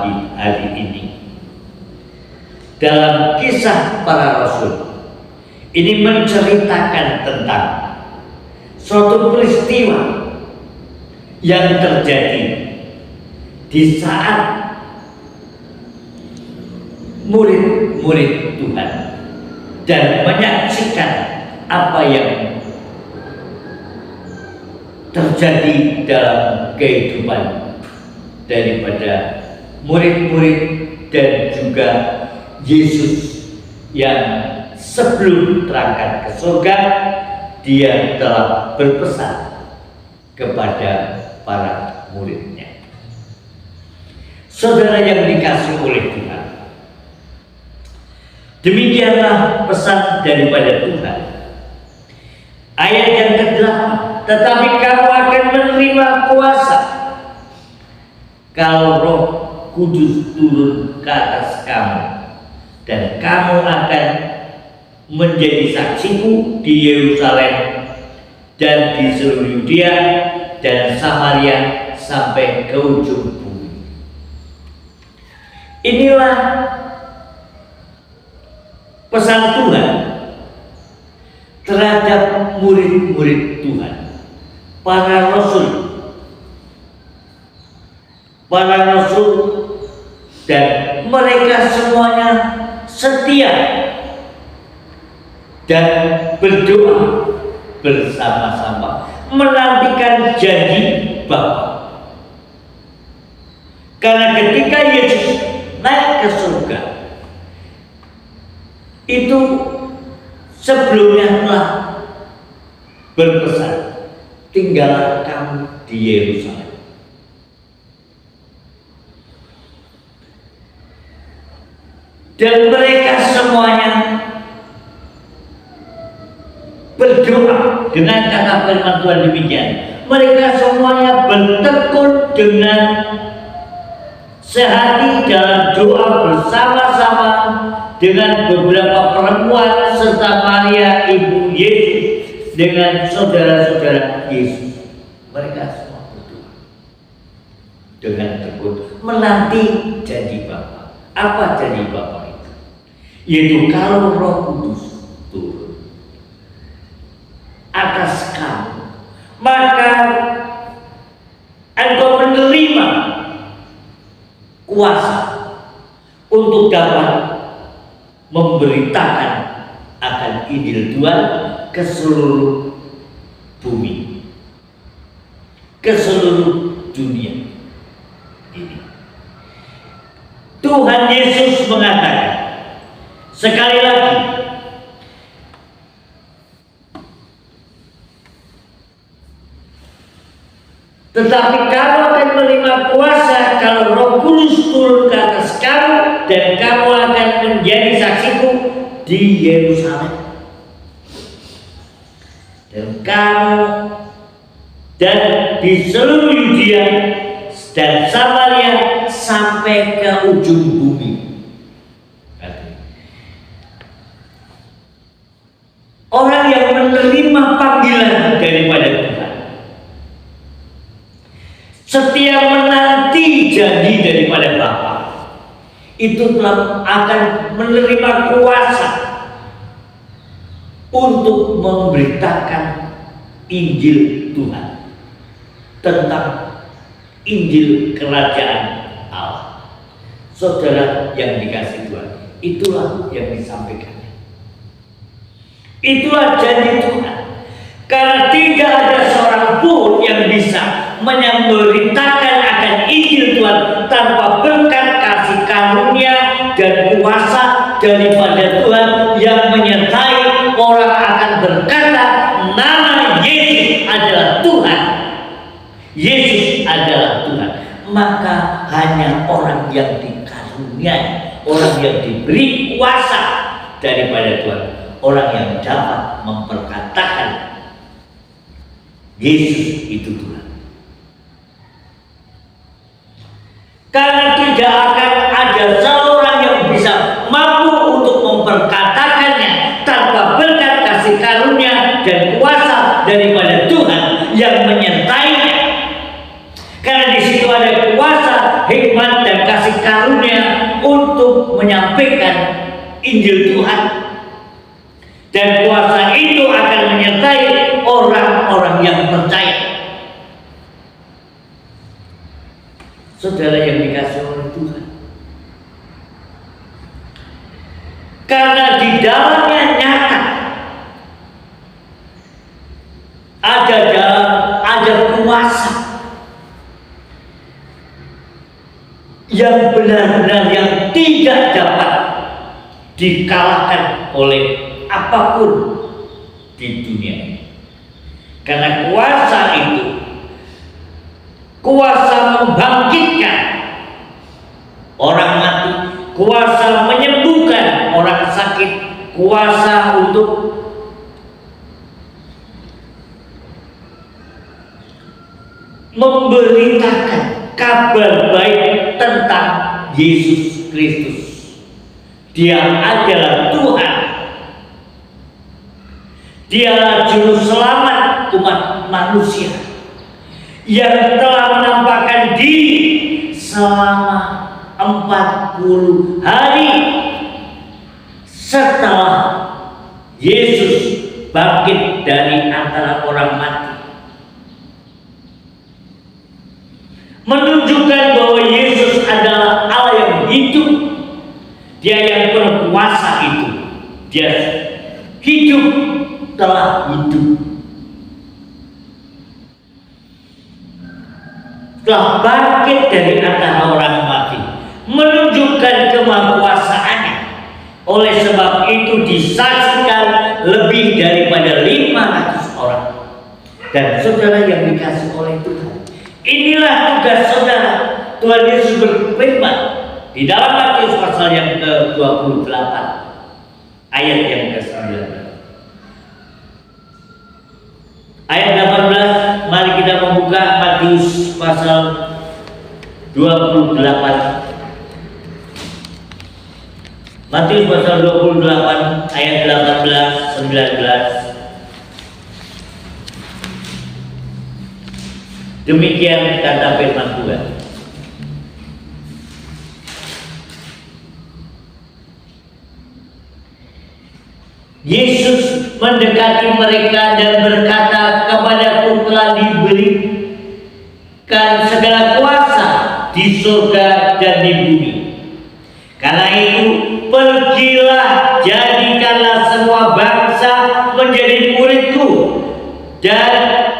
pagi hari ini. Dalam Kisah Para Rasul ini menceritakan tentang suatu peristiwa yang terjadi di saat murid-murid Tuhan dan menyaksikan apa yang terjadi dalam kehidupan daripada murid-murid dan juga Yesus yang sebelum terangkat ke surga dia telah berpesan kepada para muridnya. Saudara yang dikasihi oleh Tuhan, demikianlah pesan daripada Tuhan. Ayat yang ke-8, tetapi kamu akan menerima kuasa kalau Roh Kudus turun ke atas kamu, dan kamu akan menjadi saksiku di Yerusalem dan di seluruh Yudea dan Samaria sampai ke ujung bumi. Inilah pesan Tuhan terhadap murid-murid Tuhan, para rasul dan mereka semuanya setia dan berdoa bersama-sama menantikan janji Bapa. Karena ketika Yesus naik ke surga, itu sebelumnya telah berpesan, tinggallah kamu di Yerusalem. Dan mereka semuanya berdoa dengan kata firman Tuhan demikian. Mereka semuanya bertekun dengan sehati dalam doa bersama-sama dengan beberapa perempuan serta Maria ibu Yesus dengan saudara-saudara Yesus. Mereka semua berdoa dengan tekun menanti janji Bapa. Apa janji Bapa itu? Yaitu kalau Roh Kudus turun atas kamu, maka engkau menerima kuasa untuk dapat memberitakan akan Injil Tuhan ke seluruh bumi, ke seluruh dunia ini. Tuhan Yesus mengatakan sekali lagi, tetapi kamu akan menerima kuasa kalau Roh Kudus turun ke atas kamu, dan kamu akan menjadi saksiku di Yerusalem dan di seluruh Yudea dan Samaria sampai ke ujung bumi. Orang yang menerima panggilan daripada Tuhan, setia menanti janji daripada Bapa, itu telah akan menerima kuasa untuk memberitakan Injil Tuhan, tentang Injil Kerajaan Allah. Saudara yang dikasihi Tuhan, itulah yang disampaikan. Itulah janji Tuhan. Karena tidak ada seorang pun yang bisa memberitakan akan Injil Tuhan tanpa berkat kasih karunia dan kuasa daripada Tuhan yang menyertai. Orang akan berkata, nama Yesus adalah Tuhan. Yesus adalah Tuhan. Maka hanya orang yang dikaruniai, orang yang diberi kuasa daripada Tuhan, orang yang dapat memperkatakan Yesus itu Tuhan. Karena tidak akan ada seorang yang bisa mampu untuk memperkatakannya tanpa berkat kasih karunia dan kuasa daripada Tuhan yang menyertainya. Karena di situ ada kuasa, hikmat dan kasih karunia Injil Tuhan. Dan kuasa itu akan menyertai orang-orang yang percaya. Saudara yang dikasihi oleh Tuhan, karena di dalamnya nyata ada kuasa yang benar-benar yang tidak dapat dikalahkan oleh apapun di dunia ini. Karena kuasa itu kuasa membangkitkan orang mati, kuasa menyembuhkan orang sakit, kuasa untuk memberitakan kabar baik tentang Yesus Kristus. Dia adalah Tuhan. Dialah juru selamat umat manusia yang telah menampakkan diri selama 40 hari setelah Yesus bangkit dari antara orang mati, menunjukkan bahwa Yesus adalah Allah yang hidup. Dia yang berkuasa itu. Dia hidup, telah hidup, telah bangkit dari antara orang mati, menunjukkan kemahakuasaannya. Oleh sebab itu disaksikan lebih daripada 500 orang. Dan saudara yang dikasihi oleh Tuhan, inilah tugas saudara. Tuhan Yesus berfirman di dalam Matius pasal yang ke-28 ayat yang ke-9. Ayat 18, mari kita membuka Matius pasal 28. Matius pasal 28 ayat 18 19. Demikian kata firman Tuhan. Yesus mendekati mereka dan berkata, "Kepadaku telah diberikan segala kuasa di surga dan di bumi. Karena itu, pergilah, jadikanlah semua bangsa menjadi muridku, dan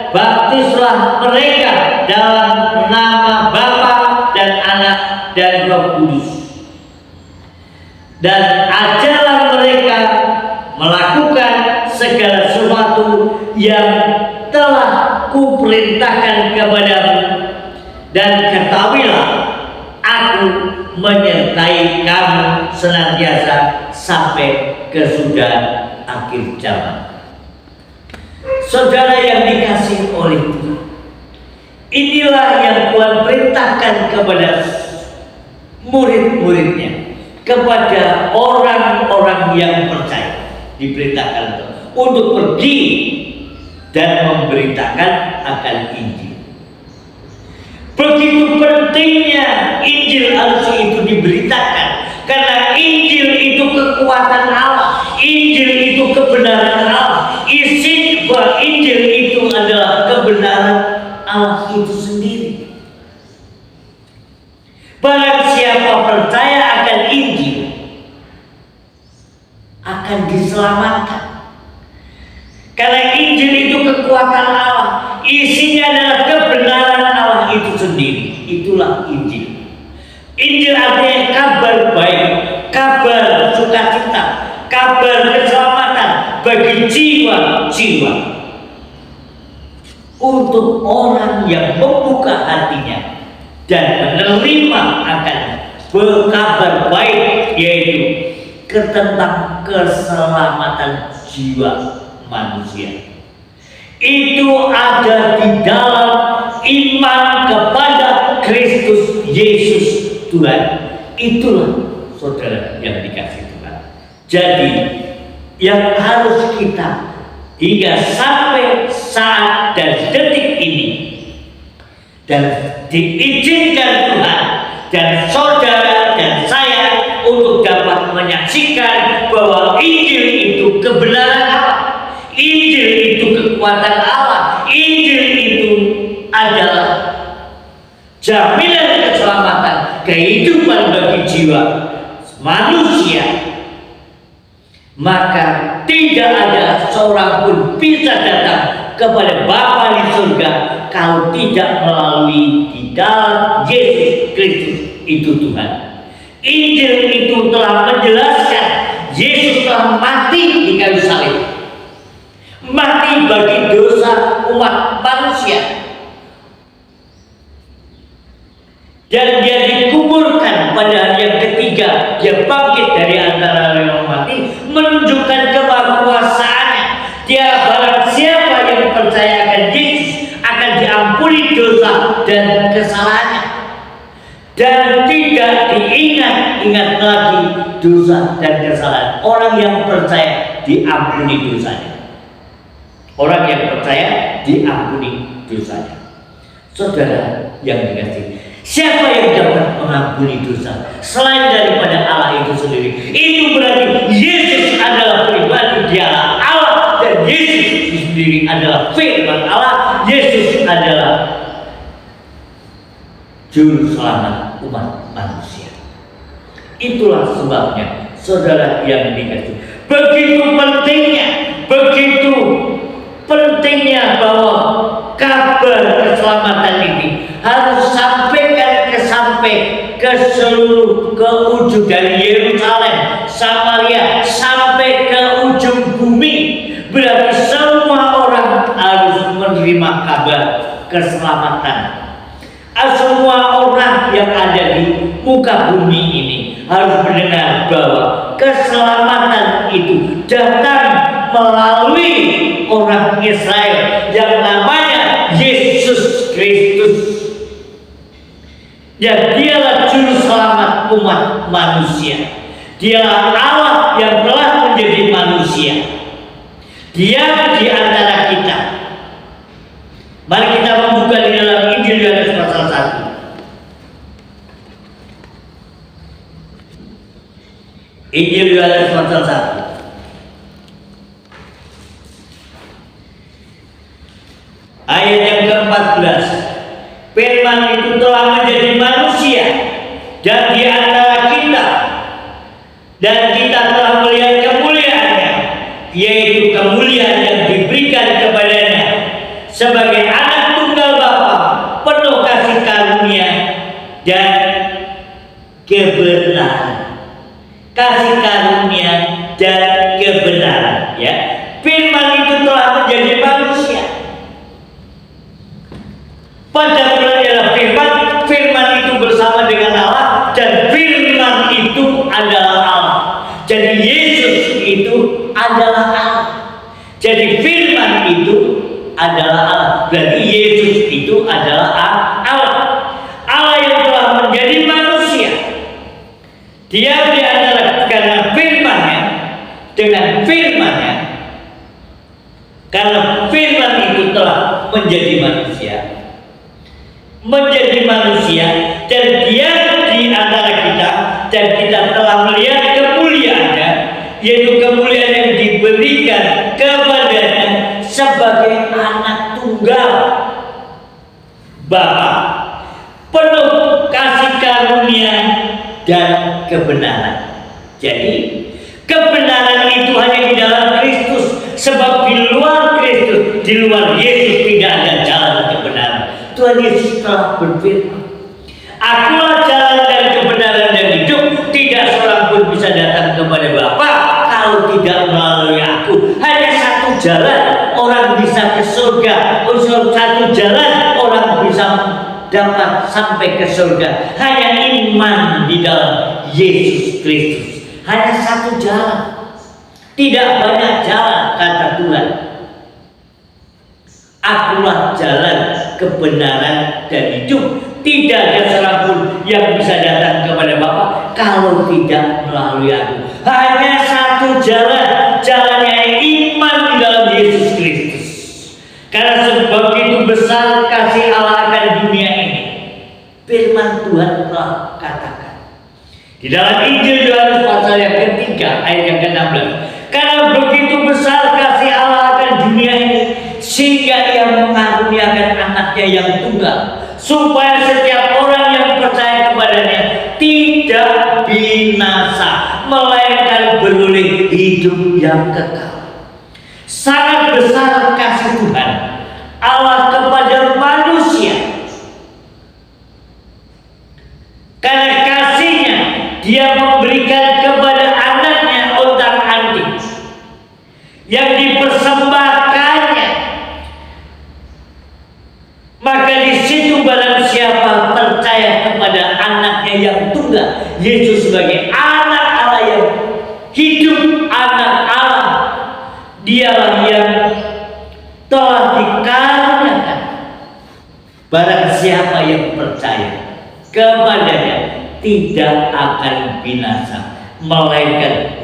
baptislah mereka dalam nama Bapa dan Anak dan Roh Kudus. Dan ajarlah mereka melakukan segala sesuatu yang telah kuperintahkan kepadamu, dan ketahuilah, aku menyertai kamu senantiasa sampai kesudahan akhir zaman." Saudara yang dikasihi oleh Tuhan, inilah yang Tuhan perintahkan kepada murid-muridnya, kepada orang-orang yang percaya. Diperintahkan untuk pergi dan memberitakan akan Injil. Begitu pentingnya Injil harus itu diberitakan, karena Injil itu kekuatan Allah, Injil itu kebenaran Allah. Isi bahwa Injil itu adalah kebenaran Allah itu sendiri. Barang siapa percaya akan Injil akan diselamatkan. Karena Injil itu kekuatan Allah, isinya adalah kebenaran Allah itu sendiri. Itulah Injil. Injil artinya kabar baik, kabar sukacita, kabar keselamatan bagi jiwa-jiwa. Untuk orang yang membuka hatinya dan menerima akan kabar baik, yaitu tentang keselamatan jiwa manusia. Itu ada di dalam iman kepada Kristus Yesus Tuhan. Itulah saudara yang dikasihi Tuhan. Jadi yang harus kita hingga sampai saat dan detik ini, dan diizinkan Tuhan dan saudara dan saya untuk dapat menyaksikan bahwa Injil itu kebenaran Allah, Injil itu kekuatan Allah, Injil itu adalah jaminan keselamatan, kehidupan bagi jiwa manusia. Maka tidak ada seorang pun bisa datang kepada Bapa di surga kalau tidak melalui di dalam Yesus Kristus itu Tuhan. Injil itu telah menjelaskan Yesus telah mati di kayu salib, mati bagi dosa umat manusia, dan dia dikuburkan pada hari yang ketiga. Dia bangkit dari antara orang mati, menunjukkan kekuasaannya. Dia barang siapa yang percayakan Yesus akan diampuni dosa dan kesalahannya, dan tidak diingat lagi dosa dan kesalahan. Orang yang percaya diampuni dosanya. Orang yang percaya diampuni dosanya. Saudara yang dikasihi, siapa yang dapat mengampuni dosa selain daripada Allah itu sendiri? Itu berarti Yesus adalah pribadi, Dialah Allah, dan Yesus sendiri adalah firman Allah. Yesus adalah juru selamat umat manusia. Itulah sebabnya, saudara yang dikasihi, begitu pentingnya bahwa kabar keselamatan ini harus sampaikan ke seluruh ujung dari Yerusalem, Samaria sampai ke ujung bumi. Berarti semua orang harus menerima kabar keselamatan. Semua orang yang ada di muka bumi ini harus mendengar bahwa keselamatan itu datang melalui orang Israel yang namanya Yesus Kristus. Dan dialah juru selamat umat manusia. Dialah Allah yang telah menjadi manusia. Dia di antara kita. Mari kita membuka di dalam Injil Yohanes pasal 1. Injil Yohanes pasal 1 ayat yang ke-14. Firman itu telah menjadi manusia dan di antara kita, dan kita telah melihat kemuliaannya, yaitu kemuliaan yang diberikan kepadanya sebagai anak tunggal Bapa, penuh kasih karunia dan kebenaran. Kasih karunia dan kebenaran, ya. Firman itu telah menjadi manusia. Pada mulanya adalah firman itu bersama dengan Allah, dan firman itu adalah Allah. Jadi Yesus itu adalah Allah. Jadi firman itu adalah Allah. Berarti Yesus itu adalah Allah. Allah yang telah menjadi manusia. Dia di antara, karena firman-Nya, dengan firman-Nya, karena firman itu telah menjadi manusia, dan dia di antara kita, dan kita telah melihat kemuliaannya, yaitu kemuliaan yang diberikan kepadanya sebagai anak tunggal Bapa, penuh kasih karunia dan kebenaran. Jadi kebenaran itu hanya di dalam Kristus, sebab di luar Kristus, di luar Yesus tidak ada jalan kebenaran. Tuhan Yesus telah berfirman, "Akulah jalan dan kebenaran dan hidup. Tidak seorang pun bisa datang kepada Bapa kalau tidak melalui Aku." Hanya satu jalan orang bisa ke surga. Satu jalan orang bisa dapat sampai ke surga, hanya iman di dalam Yesus Kristus. Hanya satu jalan, tidak banyak jalan, kata Tuhan. Akulah jalan, kebenaran dan hidup. Tidak ada seorang pun yang bisa datang kepada Bapa kalau tidak melalui Aku. Hanya satu jalan, jalannya iman di dalam Yesus Kristus. Karena sebegitu besar kasih Allah akan dunia ini, firman Tuhan telah katakan, Di dalam Injil Yohanes pasal yang ketiga ayat yang ke-16, karena begitu besar kasih Allah akan dunia ini, sehingga Ia mengaruniakan anaknya yang tunggal, supaya setiap orang yang percaya kepadanya tidak binasa, melainkan beroleh hidup yang kekal. Sangat besar kasih Tuhan Allah kepada manusia. Karena kasihnya, Dia memberikan kepada anaknya ontang-anting yang dipersembahkannya. Maka di situ barang siapa percaya kepada anaknya yang tunggal, Yesus sebagai anak Allah yang hidup, anak Allah, Dialah yang telah dikaruniakan. Barang siapa yang percaya kepadanya tidak akan binasa, melainkan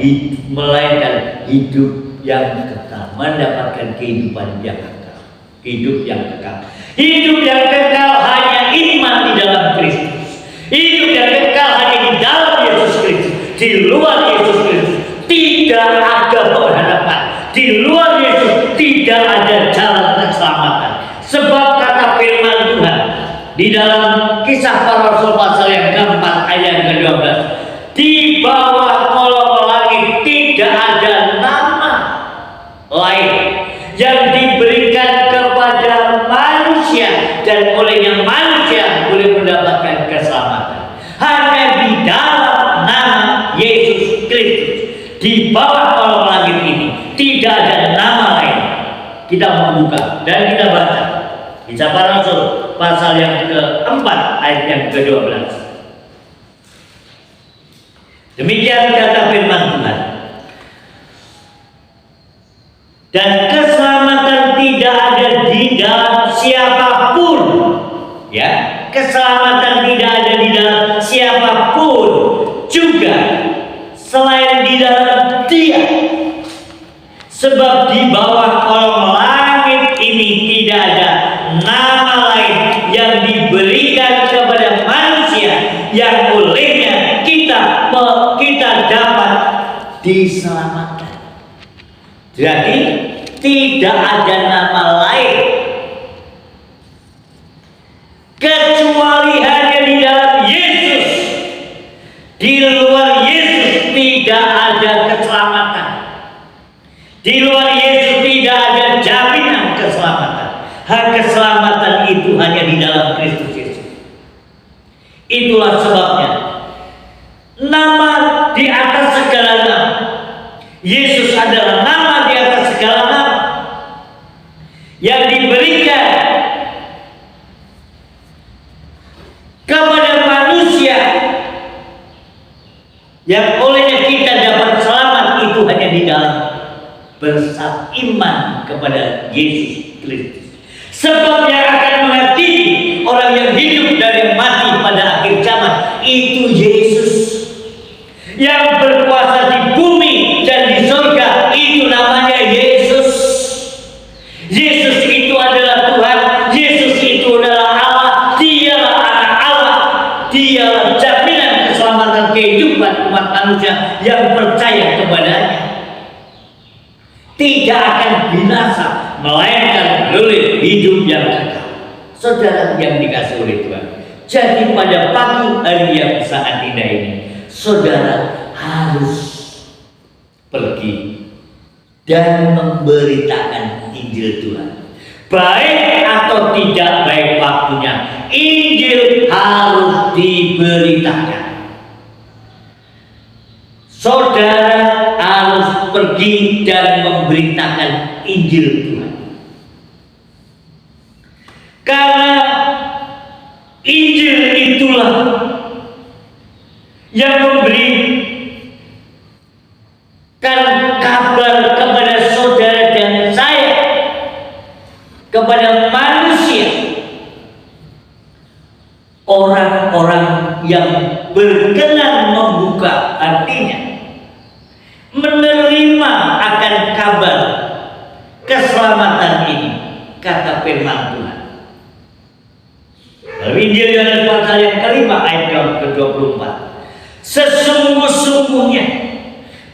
hidup yang kekal, mendapatkan kehidupan yang kekal. Hidup yang kekal. Hidup yang kekal hanya iman di dalam Kristus. Hidup yang kekal hanya di dalam Yesus Kristus. Di luar Yesus Kristus tidak ada pengharapan. Di luar Yesus tidak ada jalan keselamatan. Sebab kata firman Tuhan di dalam Kisah Para Rasul pasal yang keempat ayat ke-12, di bawah kolong langit tidak ada nama lain yang diberikan kepada manusia dan olehnya manusia boleh mendapatkan keselamatan. Hanya di dalam nama Yesus Kristus, di bawah kolong langit ini tidak ada nama lain. Kita membuka dan kita baca Kisah Para Rasul pasal yang keempat ayat yang ke-12. Demikian kata firman Tuhan. Dan keselamatan tidak ada di dalam siapapun. Ya, keselamatan tidak ada di dalam siapapun juga selain di dalam Dia. Sebab di bawah kolong langit ini tidak ada nama lain yang diberikan kepada manusia yang olehnya kita dapat diselamatkan. Jadi tidak ada nama lain kecuali hanya di dalam Yesus. Di luar Yesus tidak ada keselamatan. Di luar Yesus tidak ada jaminan keselamatan. Keselamatan itu hanya di dalam Kristus Yesus. Itulah sebabnya nama di atas segala nama. Yesus adalah nama di atas segala nama yang diberikan kepada manusia yang olehnya kita dapat selamat. Itu hanya di dalam beriman kepada Yesus Kristus. Sebab yang akan menghakimi orang yang hidup dari mati pada akhir zaman itu Yesus. Yang berkuasa di bumi dan di surga itu namanya Yesus. Yesus itu adalah Tuhan. Yesus itu adalah Allah. Dialah anak Allah. Dialah jaminan keselamatan kehidupan umat manusia yang percaya kepadanya. Tidak akan binasa, melainkan beroleh hidup yang kekal. Saudara yang dikasihi oleh Tuhan, jadi pada pagi hari yang sangat indah ini, saudara harus pergi dan memberitakan Injil Tuhan. Baik atau tidak baik waktunya, Injil harus diberitakan. Saudara harus pergi dan memberitakan Injil Tuhan. Karena Injil itulah yang memberikan kabar kepada saudara dan saya, kepada manusia, orang-orang yang berkenan membuka hatinya, menerima akan kabar keselamatan ini, kata firman Tuhan. Injil Yohanes pasal yang kelima ayat yang ke-24. sesungguh-sungguhnya.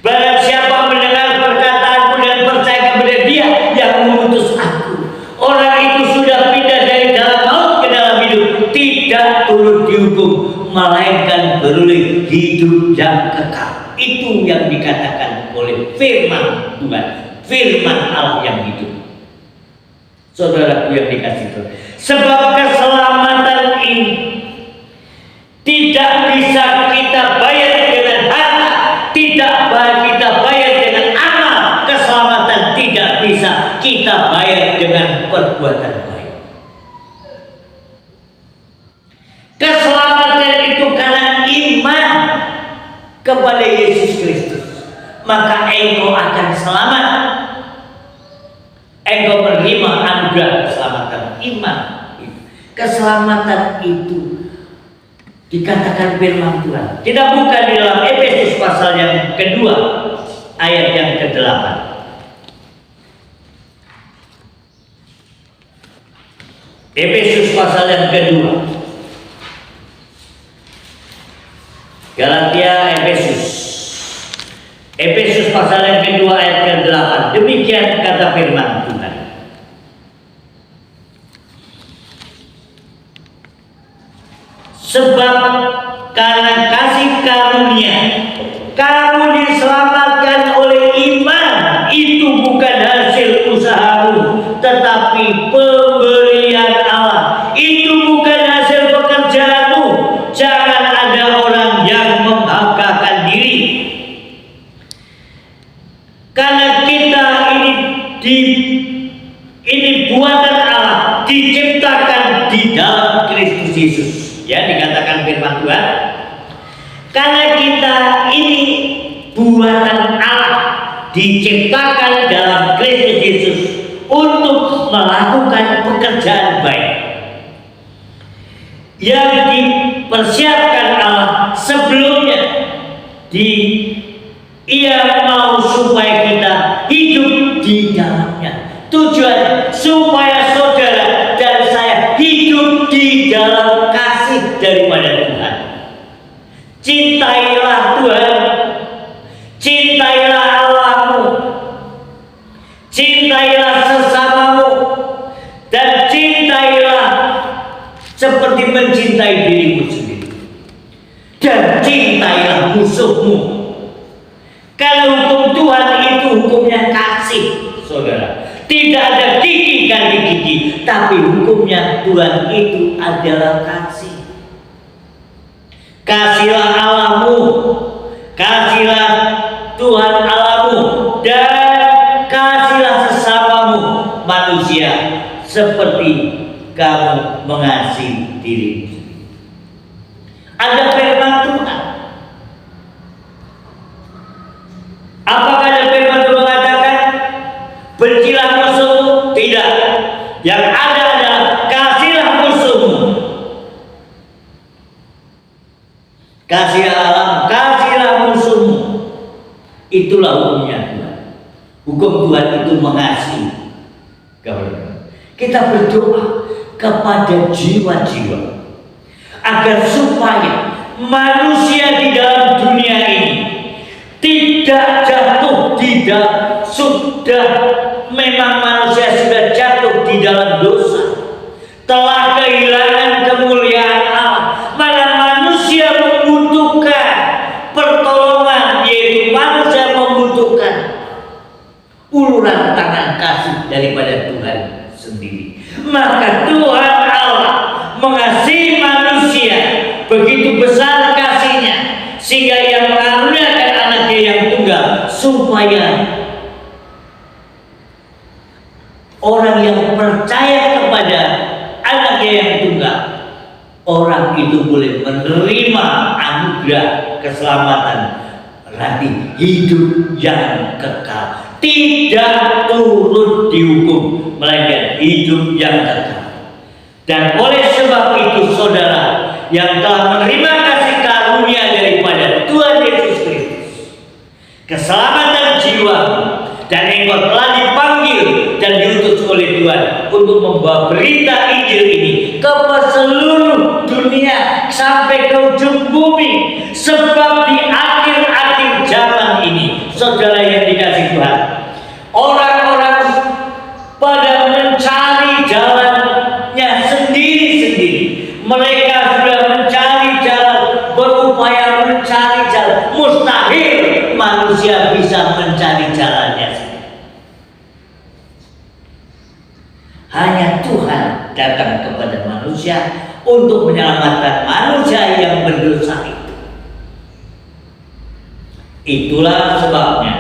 Barang siapa mendengar perkataanku dan percaya kepada Dia yang mengutus aku, orang itu sudah pindah dari dalam maut ke dalam hidup, tidak turut dihukum, melainkan beroleh hidup yang kekal. Itu yang dikatakan oleh firman Tuhan, firman Allah yang hidup. Saudaraku yang dikasihi Tuhan, sebab keselamatan ini tidak bisa kita bayar dengan harta, tidak kita bayar dengan amal. Keselamatan tidak bisa kita bayar dengan perbuatan baik. Keselamatan itu karena iman kepada Yesus Kristus, maka engkau akan selamat. Engkau menerima anugerah keselamatan iman. Keselamatan itu dikatakan firman Tuhan. Kita buka di dalam Efesus pasal yang kedua ayat yang ke-8. Efesus pasal yang kedua. Galatia, Efesus pasal yang kedua ayat ke-8. Demikian kata firman Tuhan. Sebab karena kasih karunia, kamu diselamatkan oleh iman. Itu bukan hasil usahamu, tetapi pemberian Allah. Itu bukan hasil pekerjaanmu. Jangan ada orang yang membanggakan diri. Karena kita ini buatan Allah, diciptakan di dalam Kristus Yesus. Ya, dikatakan firman Tuhan. Karena kita ini buatan Allah, diciptakan dalam Kristus Yesus untuk melakukan pekerjaan baik yang dipersiapkan Allah sebelumnya. Ia mau supaya kita hidup di dalamnya. Tujuan supaya saudara dan saya hidup di dalam kasih daripada Tuhan. Cintailah Tuhan, cintailah Allahmu, cintailah sesamamu, dan cintailah seperti mencintai dirimu sendiri. Dan cintailah musuhmu. Kalau hukum Tuhan itu hukumnya kasih, saudara. Tidak ada gigi ganti gigi, tapi hukumnya Tuhan itu adalah kasih. Kasihlah Allahmu, kasihlah Tuhan Allahmu, dan kasihlah sesamamu manusia seperti kamu mengasihi dirimu. Ada firman Tuhan. Apakah ada firman Tuhan mengatakan bencilah musuhmu? Tidak. Yang ada adalah kasihlah musuhmu. Kasihlah Allah, kasihlah musuhmu. Itulah hukumnya Tuhan. Hukum Tuhan itu mengasihi. Kita berdoa kepada jiwa-jiwa agar supaya manusia di dalam dunia ini tidak jatuh memang manusia sudah jatuh di dalam dosa, telah kehilangan kemuliaan Allah. Malah manusia membutuhkan pertolongan, yaitu manusia membutuhkan uluran tangan kasih daripada Tuhan sendiri. Maka Tuhan Allah mengasihi manusia begitu besar kasihnya, sehingga Ia mengaruniakan anaknya yang tunggal, supaya orang yang percaya kepada anaknya yang tunggal, orang itu boleh menerima anugerah keselamatan, nanti hidup yang kekal, tidak turut dihukum, melainkan hidup yang kekal. Dan oleh sebab itu, saudara yang telah menerima kasih karunia daripada Tuhan Yesus Kristus, keselamatan jiwa, dan engkau telah dipanggil dan diutus oleh Tuhan untuk membawa berita Injil ini ke seluruh dunia sampai ke ujung bumi. Sebab di akhir-akhir zaman ini, saudara yang dikasihi Tuhan, orang-orang pada mencari jalannya sendiri-sendiri. Mereka sudah mencari jalan, berupaya mencari jalan. Mustahil manusia bisa mencari jalannya sendiri. Hanya Tuhan datang kepada manusia untuk menyelamatkan manusia yang berdosa itu. Itulah sebabnya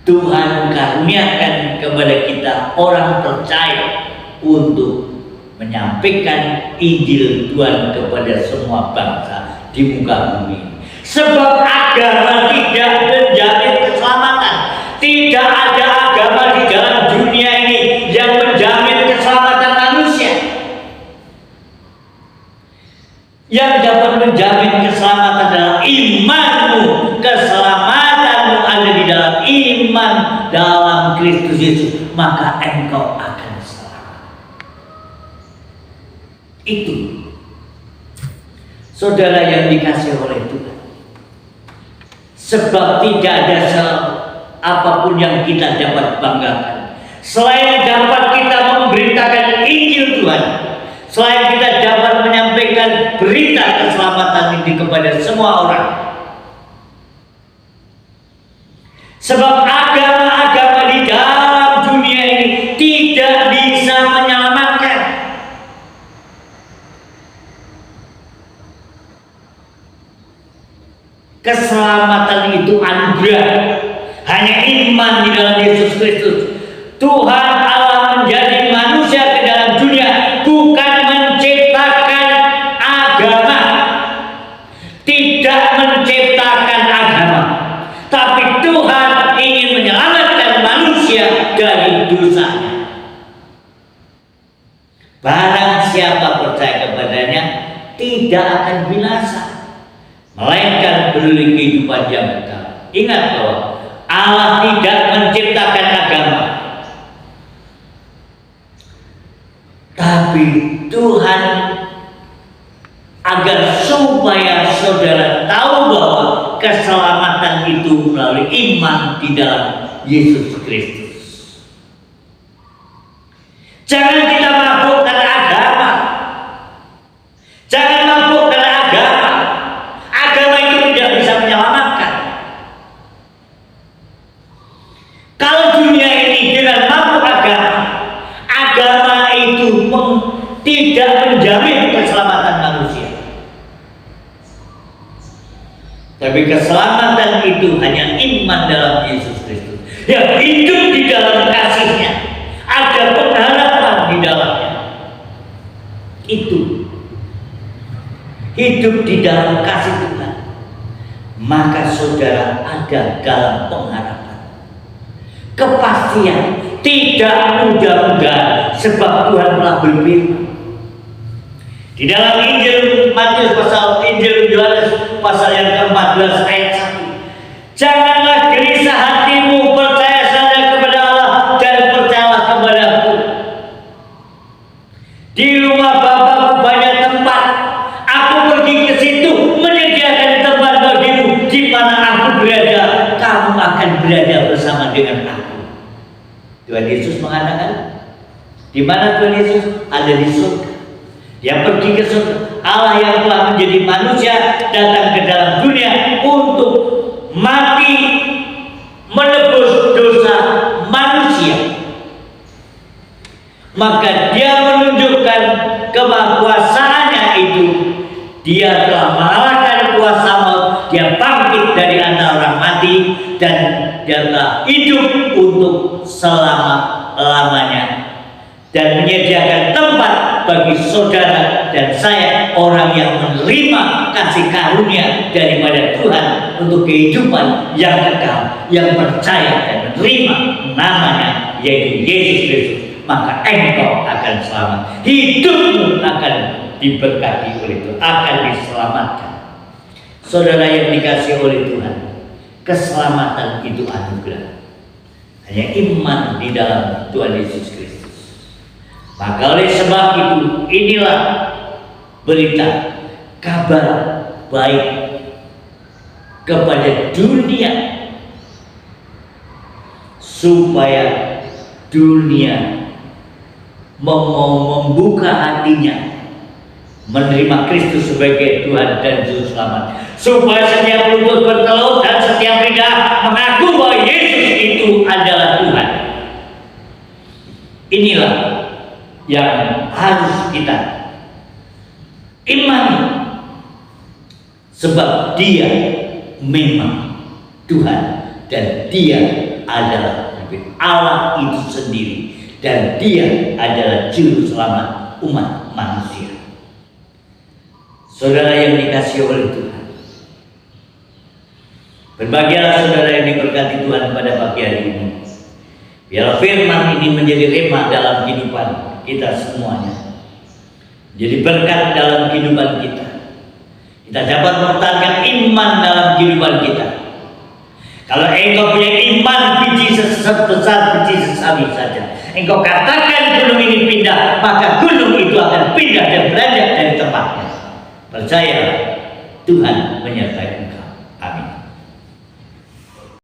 Tuhan karuniakan kepada kita orang percaya untuk menyampaikan Injil Tuhan kepada semua bangsa di muka bumi. Sebab agama tidak menjamin keselamatan. Tidak ada agama di dalam dunia ini yang menjamin keselamatan manusia. Yang dapat menjamin keselamatan adalah imanmu. Keselamatanmu ada di dalam iman dalam Kristus Yesus, maka engkau akan selamat. Itu, saudara yang dikasihi oleh Tuhan. Sebab tidak ada apapun yang kita dapat banggakan selain dapat kita memberitakan Injil Tuhan, selain kita dapat menyampaikan berita keselamatan ini kepada semua orang. Sebab agama-agama di dalam dunia ini tidak bisa menyelamatkan. Keselamatan itu anugerah, hanya iman di dalam Yesus Kristus. Tuhan Allah menjadi manusia ke dalam dunia bukan menciptakan agama, tidak menciptakan agama, tapi Tuhan ingin menyelamatkan manusia dari dosanya. Barang siapa percaya kepadanya tidak akan binasa, melainkan beroleh kehidupan yang kekal. Ingat bahwa Allah tidak menciptakan agama, tapi Tuhan agar supaya saudara tahu bahwa keselamatan itu melalui iman di dalam Yesus Kristus. Jangan kita mabukkan agama. Jangan mabukkan agama. Agama itu tidak bisa menyelamatkan. Kalau dunia ini dengan mabuk agama, agama itu tidak menjamin keselamatan manusia. Tapi keselamatan itu hanya iman dalam Yesus Kristus yang hidup di dalam kasih-Nya, ada pengharapan di dalamnya. Itu hidup di dalam kasih Tuhan, maka saudara ada dalam pengharapan, kepastian, tidak mudah-mudahan, sebab Tuhan telah berfirman di dalam Injil Matius Injil Yohanes pasal yang ke-14 ayat 1. Janganlah gelisah hatimu, percaya saja kepada Allah dan percayalah kepadaku. Di rumah Bapakku banyak tempat, aku pergi ke situ menyediakan tempat bagimu. Di mana aku berada, kamu akan berada bersama dengan aku. Tuhan Yesus mengatakan, di mana Tuhan Yesus? Ada di surga. Dia pergi ke surga. Allah yang telah menjadi manusia datang ke dalam dunia untuk mati menebus dosa manusia. Maka dia menunjukkan kemahakuasaannya itu. Dia telah mengalahkan kuasa maut. Dia bangkit dari antara orang mati dan dia telah hidup untuk selama-lamanya dan menyediakan tempat bagi saudara dan saya, orang yang menerima kasih karunia daripada Tuhan untuk kehidupan yang kekal, yang percaya dan menerima namanya yaitu Yesus Kristus, maka engkau akan selamat. Hidupmu akan diberkati oleh Tuhan, akan diselamatkan. Saudara yang dikasihi oleh Tuhan, keselamatan itu anugerah. hanya iman di dalam Tuhan Yesus Kristus. Maka oleh sebab itu, inilah berita kabar baik kepada dunia, supaya dunia mau membuka hatinya menerima Kristus sebagai Tuhan dan Juru Selamat, supaya setiap lutut bertelur dan setiap lidah mengaku bahwa Yesus itu adalah Tuhan. Inilah yang harus kita imani, sebab Dia memang Tuhan dan Dia adalah Allah itu sendiri, dan Dia adalah Juru Selamat umat manusia. Saudara yang dikasihi oleh Tuhan, berbahagialah saudara yang diberkati Tuhan pada pagi hari ini. Biar firman ini menjadi rema dalam kehidupan kita semuanya, jadi berkat dalam kehidupan kita. Kita dapat mempertahankan iman dalam kehidupan kita. Kalau engkau punya iman biji sebesar biji sesawi saja, engkau katakan gunung ini pindah, maka gunung itu akan pindah dan beranjak dari tempatnya. Percaya, Tuhan menyertai.